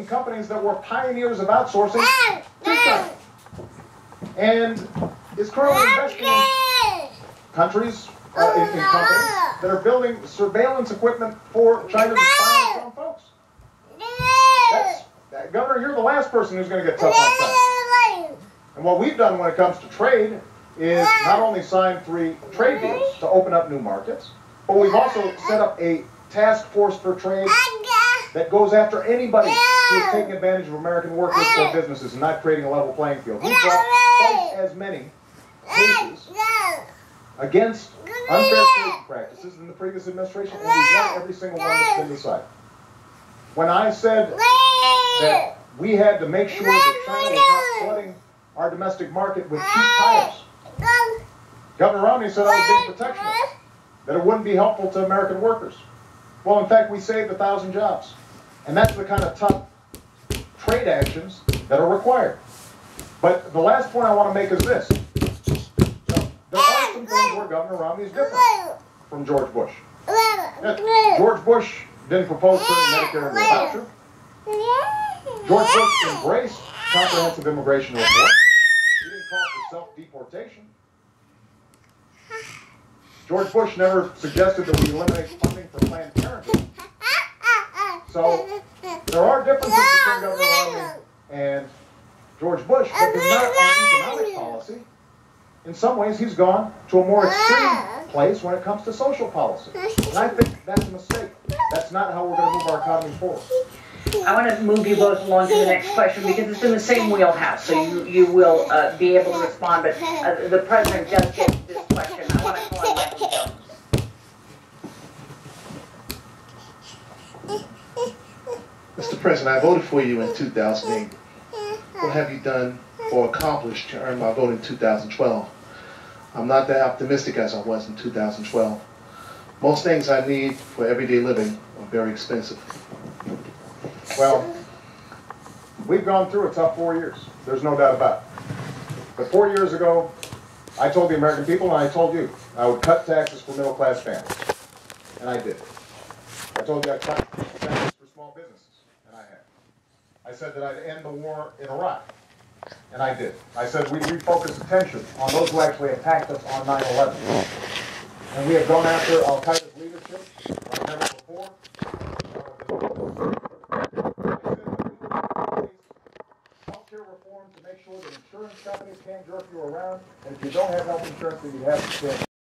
American companies that were pioneers of outsourcing to China. And is currently investing in countries, in companies that are building surveillance equipment for China to spy on its own folks. Governor, you're the last person who's going to get tough on China. And what we've done when it comes to trade is not only sign 3 trade deals to open up new markets, but we've also set up a task force for trade that goes after anybody who is taking advantage of American workers or businesses and not creating a level playing field. We've brought twice as many cases against unfair trade practices than the previous administration, and we've won every single one that's been decided. When I said that we had to make sure that China was not flooding our domestic market with cheap tires, Governor Romney said I was being protectionist, that it wouldn't be helpful to American workers. Well, in fact, we saved 1,000 jobs. And that's the kind of tough trade actions that are required. But the last point I want to make is this. Now, there are some things where Governor Romney is different from George Bush. George Bush didn't propose turning Medicare into a voucher. George Bush embraced comprehensive immigration reform. He didn't call for self-deportation. George Bush never suggested that we eliminate funding for Planned Parenthood. So there are differences between Governor Romney and George Bush, but they're not on economic policy. In some ways, he's gone to a more extreme place when it comes to social policy. And I think that's a mistake. That's not how we're going to move our economy forward. I want to move you both along to the next question because it's in the same wheelhouse, so you will be able to respond. But the president just gets this question. I want to call on Michael Jones. Mr. President, I voted for you in 2008. What have you done or accomplished to earn my vote in 2012? I'm not that optimistic as I was in 2012. Most things I need for everyday living are very expensive. Well, we've gone through a tough 4 years. There's no doubt about it. But 4 years ago, I told the American people, and I told you, I would cut taxes for middle-class families. And I did. I told you I'd cut taxes for small businesses. And I have. I said that I'd end the war in Iraq. And I did. I said we'd refocus attention on those who actually attacked us on 9/11. And we have gone after Al-Qaeda's leadership like never before. Healthcare reform to make sure that insurance companies can't jerk you around, and if you don't have health insurance, then you have to stand.